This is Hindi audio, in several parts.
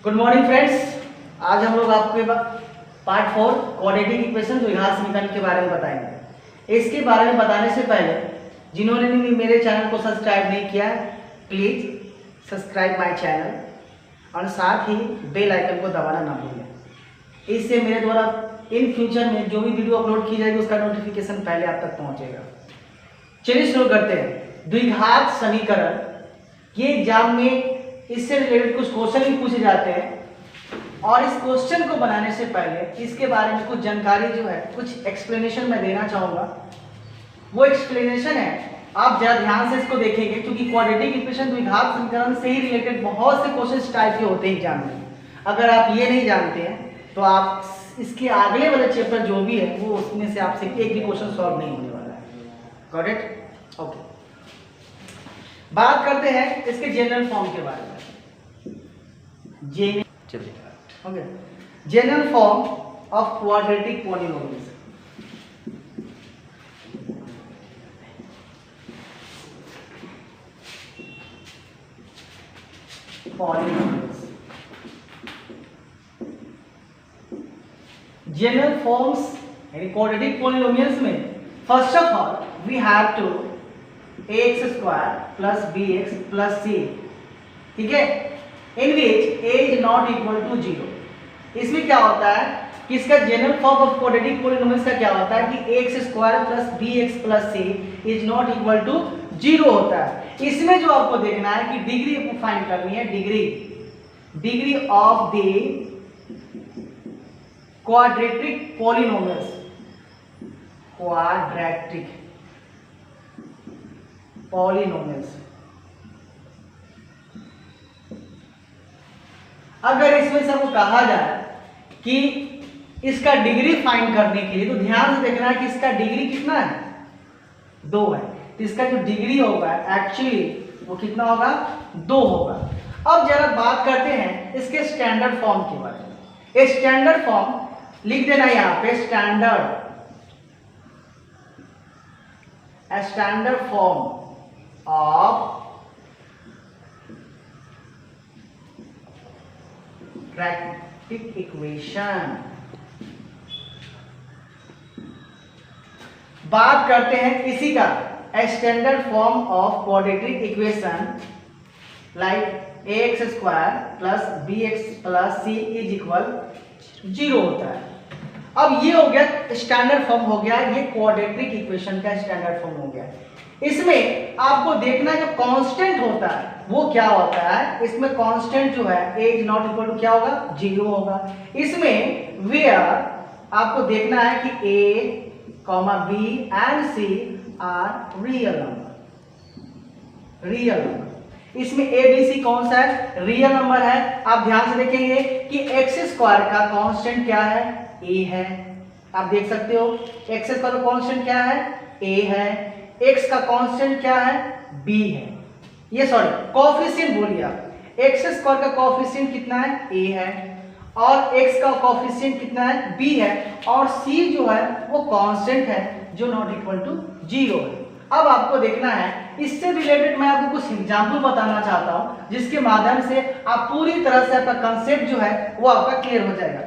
Good morning friends. आज हम लोग आपको पार्ट 4 क्वाड्रेटिक इक्वेशन द्विघात समीकरण के बारे में बताएंगे। इसके बारे में बताने से पहले जिन्होंने भी मेरे चैनल को सब्सक्राइब नहीं किया है प्लीज़ सब्सक्राइब माय चैनल और साथ ही बेल आइकन को दबाना ना भूलें। इससे मेरे द्वारा इन फ्यूचर में जो भी वीडियो अपलोड की जाएगी उसका नोटिफिकेशन पहले आप तक पहुँचेगा। चलिए शुरू करते हैं। द्विघात समीकरण ये एग्जाम में इससे रिलेटेड कुछ क्वेश्चन भी पूछे जाते हैं और इस क्वेश्चन को बनाने से पहले इसके बारे में कुछ जानकारी जो है कुछ एक्सप्लेनेशन मैं देना चाहूँगा। वो एक्सप्लेनेशन है, आप जरा ध्यान से इसको देखेंगे क्योंकि क्वाड्रेटिक इक्वेशन द्विघात समीकरण से ही रिलेटेड बहुत से क्वेश्चन टाइप के होते हैं एग्जाम में। अगर आप ये नहीं जानते हैं तो आप इसके अगले वाले चैप्टर जो भी है वो उसमें से आपसे एक भी क्वेश्चन सॉल्व नहीं होने वाला है। Got it? ओके, बात करते हैं इसके जनरल फॉर्म के बारे में। General form of quadratic polynomials. General forms यानी क्वाड्रेटिक पॉलिनोमियल्स में first of all we have to ax square plus bx plus c, ठीक है, in which a is not equal to 0। इसमें क्या होता है कि इसका general form of quadratic polynomials का क्या होता है कि ax स्क्वायर प्लस bx प्लस c is not equal to 0 होता है। इसमें जो आपको देखना है कि डिग्री आपको फाइंड करनी है, degree of the quadratic polynomials, quadratic polynomials. अगर इसमें से आपको कहा जाए कि इसका डिग्री फाइंड करने के लिए तो ध्यान से देखना है कि इसका डिग्री कितना है, 2 है। तो इसका जो डिग्री होगा एक्चुअली वो कितना होगा, 2 होगा। अब जरा बात करते हैं इसके स्टैंडर्ड फॉर्म के बारे में। स्टैंडर्ड फॉर्म लिख देना यहां पे, standard form of quadratic equation। बात करते हैं इसी का standard form of quadratic equation like ax square plus bx प्लस c इज इक्वल 0 होता है। अब ये हो गया स्टैंडर्ड फॉर्म हो गया, ये क्वाड्रेटिक इक्वेशन का स्टैंडर्ड फॉर्म हो गया। इसमें आपको देखना जो कांस्टेंट होता है वो क्या होता है। इसमें कांस्टेंट जो है a is not equal to क्या होगा, 0 होगा। इसमें वेयर आपको देखना है कि a, b and c are real number. इसमें a b c कौन सा है, रियल नंबर है। आप ध्यान से देखेंगे कि x स्क्वायर का कांस्टेंट क्या है, a है। आप देख सकते हो x स्क्वायर का कांस्टेंट क्या है, a है। x का कांस्टेंट क्या है, b है। ये सॉरी कोएफिशिएंट बोलिए आप, x स्क्वायर का कोएफिशिएंट कितना है, a है और x का कोएफिशिएंट कितना है, b है और c जो है वो कांस्टेंट है जो नॉट इक्वल टू 0 है। अब आपको देखना है, इससे रिलेटेड मैं आपको कुछ एग्जांपल बताना चाहता हूं जिसके माध्यम से आप पूरी तरह से आपका कांसेप्ट जो है वो आपका क्लियर हो जाएगा।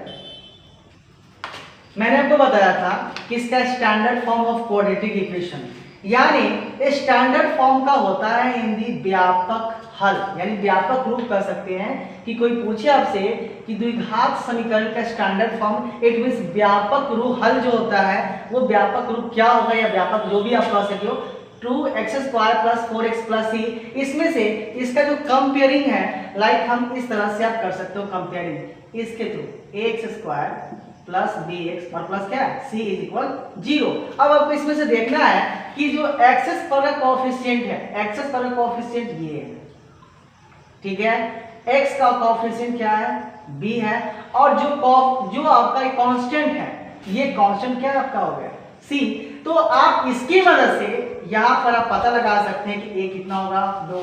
मैंने आपको बताया था कि इसका standard form of quadratic equation यानी स्टैंडर्ड फॉर्म का होता है हिंदी व्यापक हल, यानी व्यापक रूप कर सकते हैं कि कोई पूछे आपसे कि द्विघात समीकरण का स्टैंडर्ड फॉर्म, इट मींस व्यापक रूप हल जो होता है वो व्यापक रूप क्या होगा या व्यापक जो भी आप कह सकते हो 2x square plus 4x plus c। इसमें से इसका जो कंपेयरिंग है लाइक हम इस तरह से आप कर सकते हो कंपेयरिंग इसके through ax square plus bx और प्लस क्या c इज इक्वल 0। अब आपको इसमें से देखना है कि जो एक्सेस पर का कोएफिशिएंट है, एक्सेस पर का कोएफिशिएंट ये है, ठीक है। x का कोएफिशिएंट क्या है, b है और जो आपका कांस्टेंट है ये कांस्टेंट क्या आपका हो गया, c। तो आप इसकी मदद से यहां पर आप पता लगा सकते हैं कि a कितना होगा, 2,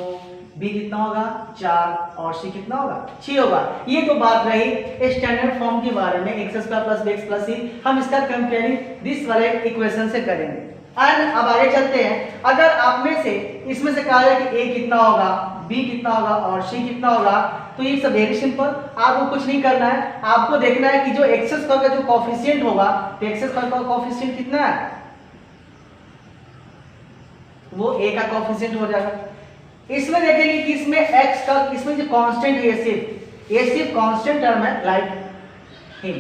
b कितना होगा, 4 और c कितना होगा, 6 होगा। ये तो बात रही स्टैंडर्ड फॉर्म के बारे में, x स्क्वायर प्लस bx प्लस c। हम इसका कंपेयरिंग दिस वाले इक्वेशन से करेंगे। एंड अब आगे चलते हैं। अगर आप में से इसमें से कहा जाए कि a कितना होगा, b कितना होगा और c कितना होगा, तो इट्स वेरी सिंपल, आपको कुछ नहीं करना है, आपको देखना है कि जो एक्स स्क्वायर का जो कोफिशिएंट होगा, तो एक्स स्क्वायर का कोफिशिएंट कितना है, वो a का कोफिशिएंट हो जाएगा। इसमें देखेंगे कि इसमें x का, इसमें जो कांस्टेंट है ये सिर्फ कांस्टेंट टर्म है, लाइक हिम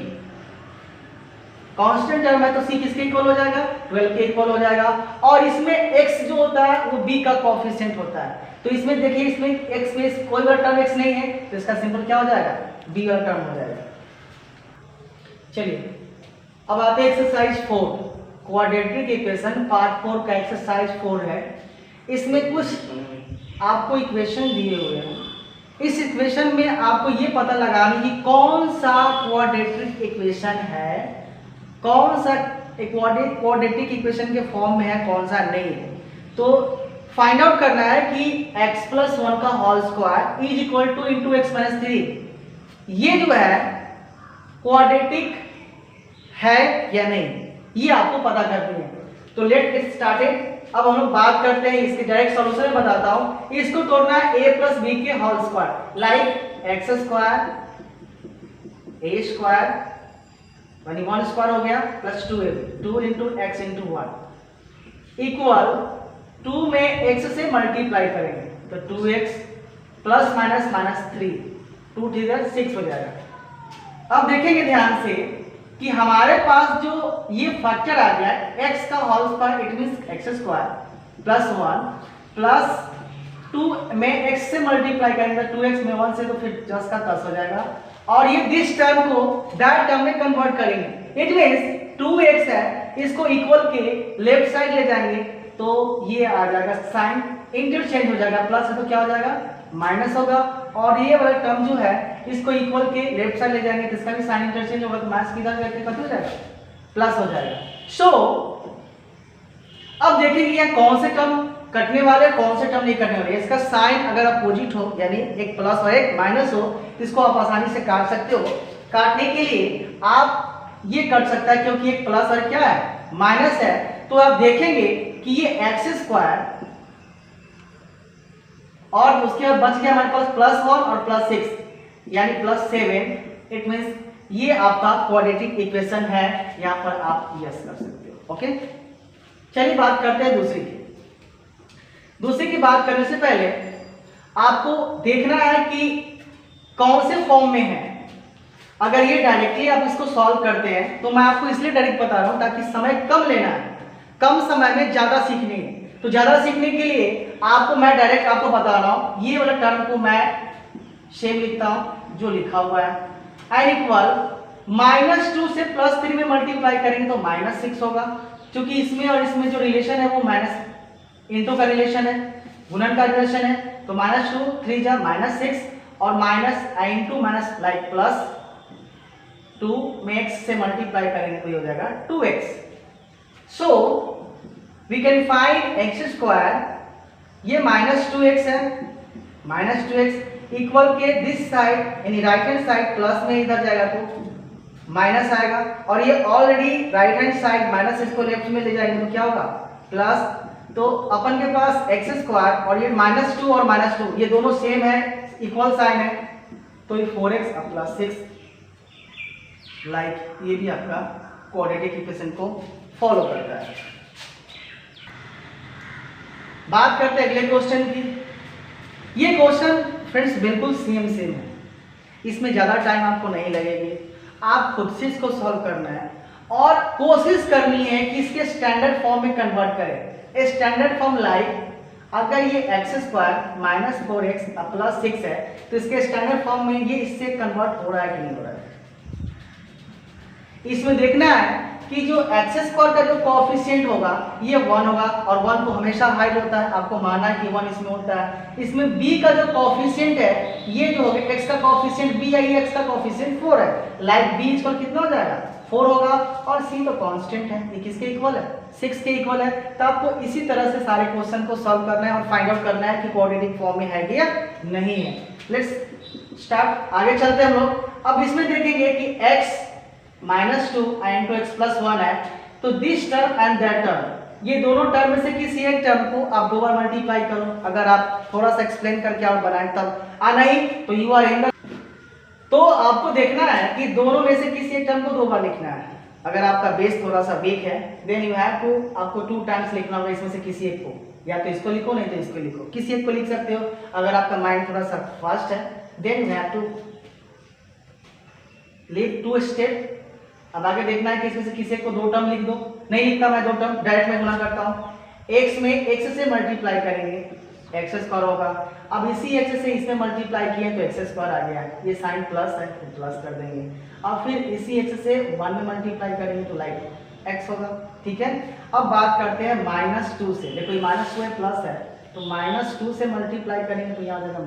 कांस्टेंट टर्म है, तो c किसके इक्वल हो जाएगा, 12 के इक्वल हो जाएगा। और इसमें x जो होता है वो b का कोफिशिएंट होता है, तो इसमें देखिए इसमें x में कोई वाला टर्म x नहीं है, तो इसका सिंपल क्या हो जाएगा, b वाला टर्म हो जाएगा। चलिए अब आते हैं एक्सरसाइज 4, क्वाड्रेटिक इक्वेशन पार्ट 4 का एक्सरसाइज 4 है। इसमें कुछ आपको इक्वेशन दिए हुए हैं, इस इक्वेशन में आपको ये पता लगाना कि कौन सा क्वाड्रेटिक इक्वेशन है, कौन सा क्वाड्रेटिक इक्वेशन के फॉर्म में है, कौन सा नहीं है। तो फाइंड आउट करना है कि x + 1 का whole square is equal to into x minus 3, ये जो है क्वाड्रेटिक है या नहीं, ये आपको पता करनी है। तो लेट गेट स्टार्टेड। अब हम लोग बात करते हैं इसके डायरेक्ट सॉल्यूशन में बताता हूं। इसको तोड़ना है a + b के whole square, like x square a square 1 square हो गया plus 2a, 2 into x into 1 equal 2 में x से मल्टीप्लाई करेंगे तो 2x प्लस माइनस माइनस 3, 2 3 6 हो जाएगा। अब देखेंगे ध्यान से कि हमारे पास जो ये फैक्टर आ गया x का whole square, it means x square plus 1 plus 2 में x से मल्टीप्लाई करेंगे 2x में 1 से, तो फिर 10 का 10 हो जाएगा। और ये दिस टर्म को दैट टर्म में कन्वर्ट करेंगे, इट मींस 2x है, इसको इक्वल के लेफ्ट साइड ले जाएंगे तो ये आ जाएगा साइन इंटरचेंज हो जाएगा, प्लस है तो क्या हो जाएगा माइनस होगा। और ये वाला टर्म जो है इसको इक्वल के लेफ्ट साइड ले जाएंगे तो इसका भी साइन इंटरचेंज होगा, तो माइनस किधर जाके कट हो जाएगा, प्लस हो जाएगा। सो अब देखेंगे यहाँ कौन से टर्म कटने वाले, कौन से टर्म नहीं कटने वाले। इसका साइन अगर अपोजिट हो, यानी एक प्लस और एक माइनस हो, तो इसको आप आसानी से काट सकते हो। काटने के लिए आप ये कट सकता है, क्योंकि एक प्लस और क्या है माइनस है, तो आप देखेंगे कि ये एक्स स्क्वायर और उसके बाद बच गया हमारे पास प्लस 1 और प्लस 6 यानी प्लस 7, इट मींस ये आपका क्वाड्रेटिक इक्वेशन है, यहां पर आप यस कर सकते हो। ओके, चलिए बात करते हैं दूसरी की। दूसरी की बात करने से पहले आपको देखना है कि कौन से फॉर्म में है। अगर ये डायरेक्टली आप इसको सॉल्व करते हैं तो मैं आपको इसलिए डायरेक्ट बता रहा हूं ताकि समय कम लेना है, कम समय में ज्यादा सीखनी है। तो ज्यादा सीखने के लिए आपको मैं डायरेक्ट आपको बता रहा हूं, ये वाला टर्म को मैं सेम लिखता हूं जो लिखा हुआ है, n इक्वल -2 से +3 में मल्टीप्लाई करेंगे तो -6 होगा, क्योंकि इसमें और इसमें जो रिलेशन है वो माइनस इंटू का रिलेशन है, गुणन का रिलेशन है। तो -2 3 जा -6 और minus into minus like plus 2 में x से मल्टीप्लाई करेंगे तो ये हो जाएगा 2x। So we can find x square, ये -2x है, -2x इक्वल के दिस साइड यानी राइट हैंड साइड प्लस में इधर जाएगा तो माइनस आएगा, और ये already right hand side minus इसको लेफ्ट में ले जाएंगे तो क्या होगा प्लस। तो अपन के पास x स्क्वायर और ये -2 और -2 ये दोनों सेम है, इक्वल साइन है, तो ये 4x और प्लस 6 लाइक ये भी आपका क्वाड्रेटिक इक्वेशन को फॉलो करता है। बात करते हैं अगले क्वेश्चन की। ये क्वेश्चन फ्रेंड्स बिल्कुल सेम है, इसमें ज़्यादा टाइम आपको नहीं लगेगी, आप खुद से इसको सॉल्व करना है और कोशिश करनी है कि इसके स्टैंडर्ड फॉर्म में कन्वर्ट करें। स्टैंडर्ड फॉर्म लाइक अगर ये x² -4x प्लस 6 है तो इसके स्टैंडर्ड फॉर्म में ये इससे कन्वर्ट हो रहा है कि नहीं हो रहा है। इसमें देखना है कि जो x² का जो कोएफिशिएंट होगा ये 1 होगा, और 1 तो हमेशा हाइड होता है, आपको मानना है कि 1 इसमें होता है। इसमें b का जो कोएफिशिएंट है ये जो होगा x का कोएफिशिएंट b है, ये x का कोएफिशिएंट 4 है, लाइक b इक्वल कितना हो जाएगा 4 होगा, और c तो कांस्टेंट है, ये किसके इक्वल है 6 के इक्वल है। तो आपको इसी तरह से सारे क्वेश्चन को सॉल्व करना है और फाइंड आउट करना है कि क्वाड्रेटिक फॉर्म में है कि या नहीं है। लेट्स स्टार्ट, आगे चलते हैं हम लोग। अब इसमें देखेंगे कि x -2 into x + 1 है, तो this term and that term ये दोनों टर्म में से किसी एक टर्म को आप 2 बार मल्टीप्लाई करो। अगर आप थोड़ा सा एक्सप्लेन करके और बनाएं तब, नहीं तो यू आर इन द, तो आपको देखना है कि दोनों में से किसी एक टर्म को 2 बार लिखना है। अगर आपका बेस थोड़ा सा वीक है देन यू हैव टू, आपको 2 टाइम्स लिखना होगा इसमें से किसी एक को, या तो इसको लिखो नहीं तो इसको लिखो, किसी एक को लिख सकते हो। अगर आपका माइंड थोड़ा सा फास्ट है then you have to leave 2 step. अब आगे देखना है कि इसमें से किसी एक को 2 टर्म लिख दो। नहीं लिखता मैं 2 टर्म, डायरेक्ट में गुणा करता हूँ। x में x से मल्टीप्लाई करेंगे एक्स स्क्वायर होगा। अब इसी x से इसमें मल्टीप्लाई किए तो एक्स स्क्वायर आ गया, ये साइन प्लस है तो प्लस कर देंगे। अब फिर इसी x से 1 में मल्टीप्लाई करेंगे तो लाइक x होगा, ठीक है। अब बात करते हैं -2 से। देखो ये -2 है प्लस है, तो -2 से मल्टीप्लाई करेंगे तो यहाँ जाएगा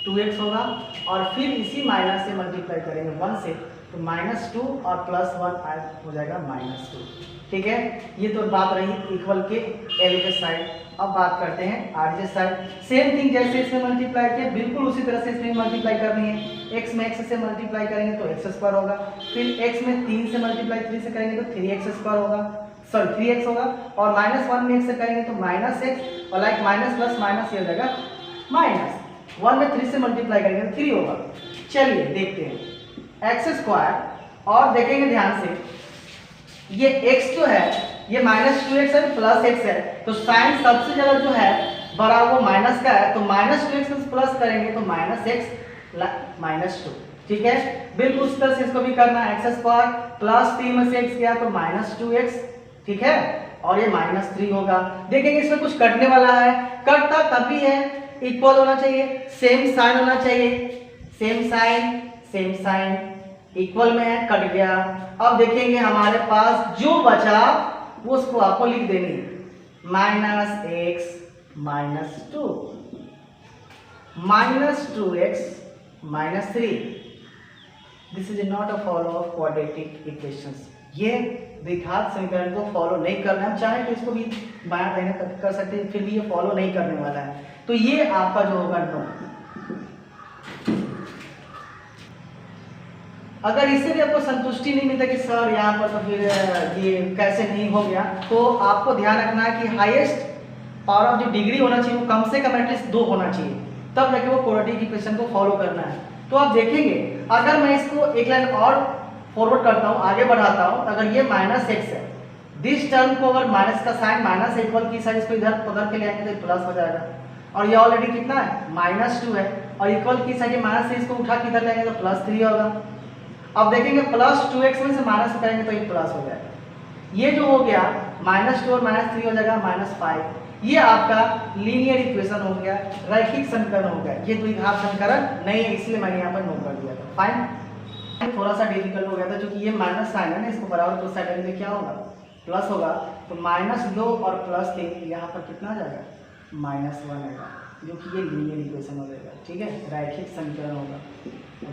-2x होगा। और फिर इसी माइनस से मल्टीप्लाई करेंगे 1 से तो -2 और +1 हो जाएगा -2, ठीक है। ये तो बात रही इक्वल के एल साइड। अब बात करते हैं आर साइड। सेम थिंग जैसे इसमें मल्टीप्लाई किया बिल्कुल उसी तरह से इसमें मल्टीप्लाई करनी है। x में x से मल्टीप्लाई करेंगे तो x स्क्वायर होगा, फिर x में 3 से मल्टीप्लाई 3 से करेंगे तो 3x स्क्वायर होगा, सॉरी 3x होगा। और -1 में x से करेंगे तो -x, और लाइक माइनस प्लस माइनस ये हो जाएगा -1 में 3 से मल्टीप्लाई करेंगे तो 3 होगा। चलिए देखते हैं एक्स स्क्वायर, और देखेंगे ध्यान से ये x जो है ये -2x है प्लस x है, तो साइन सबसे ज्यादा जो है बड़ा वो माइनस का है, तो -2x में प्लस करेंगे तो -x -2, ठीक है। बिल्कुल उस तरह से इसको भी करना है। एक्स स्क्वायर प्लस 3 में से x गया तो -2x, ठीक है, और ये -3 होगा। देखेंगे इसमें कुछ कटने वाला है, कटता तभी है इक्वल होना चाहिए, सेम साइन होना चाहिए, सेम साइन इक्वल में है, कट गया। अब देखेंगे हमारे पास जो बचा वो उसको आपको लिख देनी है -x -2 -2x -3। This is not a follow of quadratic equations. ये द्विघात समीकरण को फॉलो नहीं करना है। चाहे तो इसको भी बायां दाहिना कर सकते हैं, फिर भी ये फॉलो नहीं करने वाला है। तो ये आपका जो होगा नो। अगर इससे भी आपको संतुष्टि नहीं मिलता कि सर यहाँ पर तो फिर ये कैसे नहीं हो गया, तो आपको ध्यान रखना है कि हाईएस्ट पावर ऑफ जो डिग्री होना चाहिए वो कम से कम एटलीस्ट 2 होना चाहिए, तब जाके वो क्वाड्रेटिक इक्वेशन को फॉलो करना है। तो आप देखेंगे अगर मैं इसको एक लाइन और फॉरवर्ड करता हूँ, आगे बढ़ाता हूँ, अगर ये -x है, दिस टर्म को अगर माइनस का साइन माइनस इक्वल की साइड इसको इधर पकड़ के ले आएंगे तो प्लस हो जाएगा। और ये ऑलरेडी कितना है -2 है, और इक्वल की साइड माइनस से इसको उठा के इधर ले आएंगे तो +3 होगा। अब देखेंगे +2x में से माइनस करेंगे तो ये प्लस हो जाएगा। ये जो हो गया -2 और -3 हो जाएगा -5। ये आपका लीनियर इक्वेशन हो गया, रैखिक समीकरण हो गया। ये द्विघात समीकरण नहीं है, इसलिए मैंने यहाँ पर नोट कर दिया था। फाइन, थोड़ा सा डिफिकल्ट हो गया था क्योंकि ये माइनस साइन है ना, इसको बराबर तो साइड में क्या होगा प्लस होगा, तो -2 और +3 यहाँ पर कितना आ जाएगा -1 आएगा, जो कि ये लीनियर इक्वेशन हो जाएगा, ठीक है। रैखिक समीकरण होगा,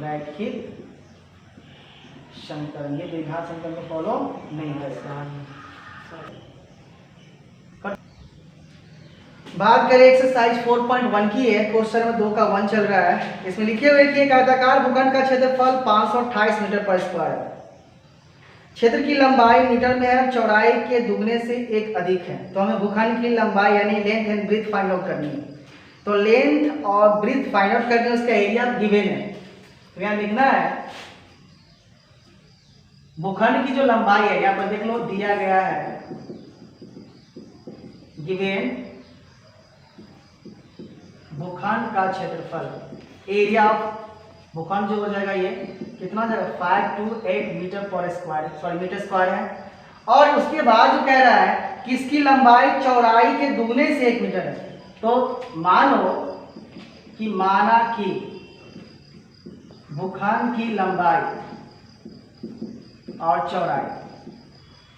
रैखिक समीकरण। ये द्विघात समीकरण को फॉलो नहीं करेगा। बात करें एक्सरसाइज 4.1 की है, क्वेश्चन में 2 का 1 चल रहा है। इसमें लिखे हुए कि एक आयताकार भूखंड का क्षेत्रफल 528 मीटर पर स्क्वायर है। क्षेत्र की लंबाई मीटर में है, चौड़ाई के दुगने से 1 अधिक है। तो हमें भूखंड की लंबाई यानी length and breadth find out करनी है। तो लेंथ और ब्रीथ फाइंड आउट करके उसका एरिया गिवन है। तो यहाँ लिखना है भूखंड की जो लंबाई है, यहाँ पर देख लो दिया गया है गिवन भूखंड का क्षेत्रफल, एरिया ऑफ भूखंड जो हो जाएगा ये कितना हो जाएगा 528 मीटर पर स्क्वायर, सॉरी मीटर स्क्वायर है। और उसके बाद जो कह रहा है कि इसकी लंबाई चौड़ाई के दुगने से 1 मीटर है। तो मानो कि माना कि भूखंड की लंबाई और चौड़ाई,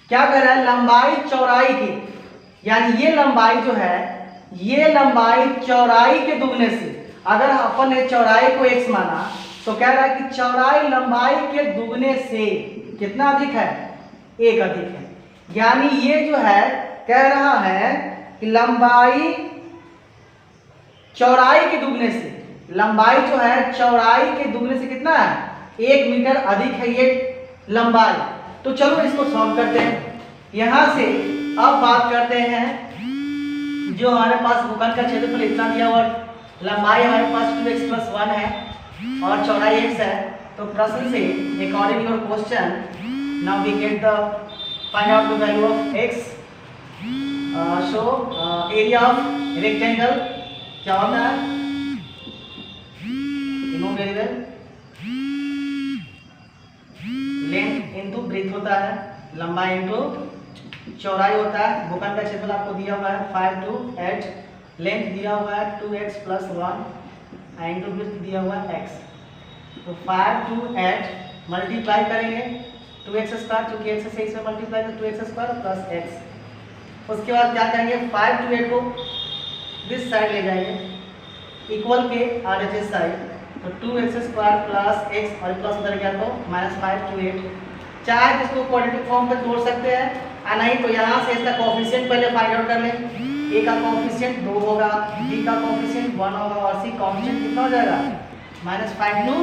क्या कह रहा है लंबाई चौड़ाई की, यानी ये लंबाई जो है ये लंबाई चौड़ाई के दुगने से, अगर अपन ने चौड़ाई को x माना तो कह रहा है कि चौड़ाई लंबाई के दुगने से कितना अधिक है 1 अधिक है। यानी ये जो है कह रहा है कि लंबाई चौड़ाई के दुगने से, लंबाई जो है चौड़ाई के दुगने से कितना है 1 मीटर अधिक है ये लंबाई। तो चलो इसको सॉल्व करते हैं। यहां से अब बात करते हैं जो हमारे पास भूखंड का क्षेत्रफल इतना दिया हुआ, लंबाई हमारे पास 2x+1 है और चौड़ाई x है। तो प्रश्न से according your question now we get the find out the value of x। So area of rectangle क्या होता है, you know very well, length into breadth होता है, लंबाई इनटू चौड़ाई होता है। भूखंड का क्षेत्रफल आपको दिया हुआ है 5 to 8, लेंथ दिया हुआ है 2x+1 इनटू ब्रेथ दिया हुआ है x। तो 5 to 8 मल्टीप्लाई करेंगे 2x², क्योंकि x से इसमें मल्टीप्लाई तो 2x² प्लस x। उसके बाद क्या करेंगे 5 to 8 को दिस साइड ले जाएंगे इक्वल के RHS साइड, तो 2x² प्लस x और प्लस उधर गया तो -5 to 8। चाहे तो इसको क्वाड्रेटिक फॉर्म पे तोड़ सकते हैं और नहीं तो यहाँ से इसका कोएफिशिएंट पहले फाइंड आउट कर लें। a का कोएफिशिएंट 2 होगा, b का कोएफिशिएंट 1 होगा और c कांस्टेंट कितना हो जाएगा -5 to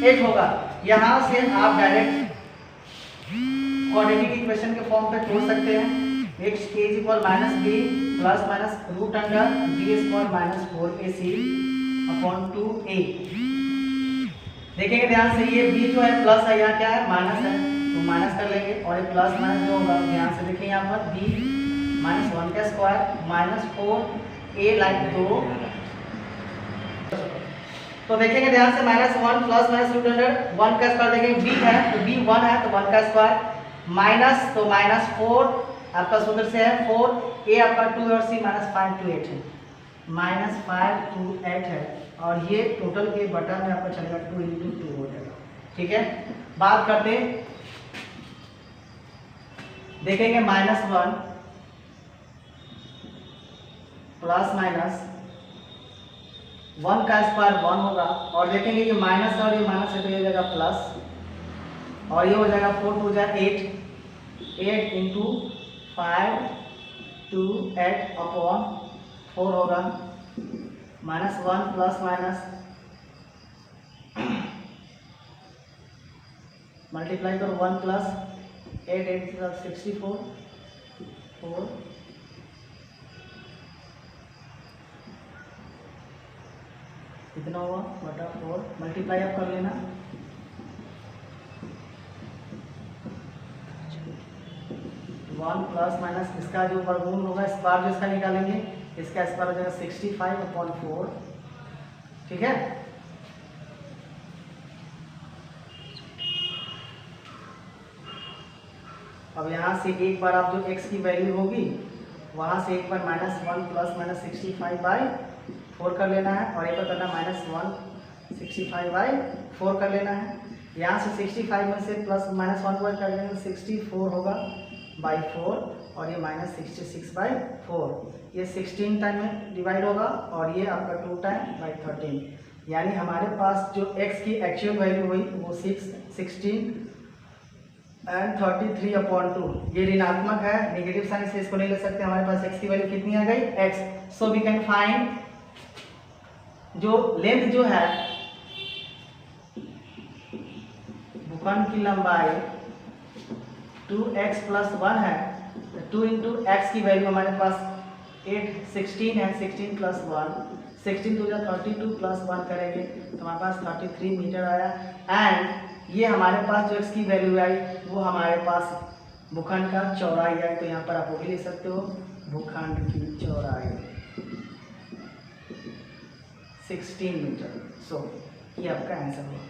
8 होगा। यहाँ से आप डायरेक्ट क्वाड्रेटिक इक्वेशन के फॉर्म पे तोड़ सकते हैं। x a = -b plus minus root under b² - 4ac/2a। देखेंगे ध्यान से, ये b जो है प्लस है, यहाँ क्या है माइनस है, तो माइनस कर लेंगे और ये प्लस माइनस जो होगा ध्यान से देखिए यहाँ पर b -1² - 4a लाइक 2। तो देखेंगे ध्यान से -1 प्लस माइनस रूट अंडर 1 का स्क्वायर देखेंगे, b है तो b 1 है तो 1 का स्क्वायर माइनस तो -4 आपका सूत्र से है 4, a आपका 2 और c -5 to 8 है, -5 to 8 है और ये टोटल के बटा में आपका चलेगा 2 × 2 हो जाएगा। ठीक है, बात करते देखेंगे -1 प्लस माइनस 1 का स्क्वायर 1 होगा और देखेंगे कि माइनस और ये माइनस है तो ये हो जाएगा प्लस और ये हो जाएगा 4 2 जा 8 × 5 to 8 अपॉन 4 होगा -1 प्लस माइनस मल्टीप्लाई करो 1 प्लस 8 8 64 4 कितना हुआ बटा 4 मल्टीप्लाई आप कर लेना 1 प्लस माइनस इसका जो वर्गमूल होगा इस बार जो इसका निकालेंगे इसका स्क्वायर हो जाएगा 65/4। ठीक है, अब यहाँ से एक बार आप जो x की वैल्यू होगी वहाँ से एक बार -1 प्लस माइनस 65/4 कर लेना है और एक बार करना -1 65/4 कर लेना है। यहाँ से 65 में से प्लस -1 को कर लेंगे 64 होगा बाई 4 और ये -66/4, ये 16 टाइम में डिवाइड होगा और ये आपका 2 टाइम बाई 13, यानी हमारे पास जो x की एक्चुअल वैल्यू हुई वो 16 एंड 33/2। ये ऋणात्मक है, नेगेटिव साइन से इसको नहीं ले सकते। हमारे पास x की वैल्यू कितनी आ गई x। So we can find जो लेंथ जो है भूखंड की लंबाई 2x+1 है, 2 × x की वैल्यू हमारे पास 16 है, 16 + 1 16 2 32 + 1 करेंगे तो हमारे पास 33 मीटर आया। एंड ये हमारे पास जो x की वैल्यू आई वो हमारे पास भूखंड का चौड़ाई है, तो यहाँ पर आप वो भी लिख सकते हो भूखंड की चौड़ाई 16 मीटर। सो ये आपका आंसर हुआ।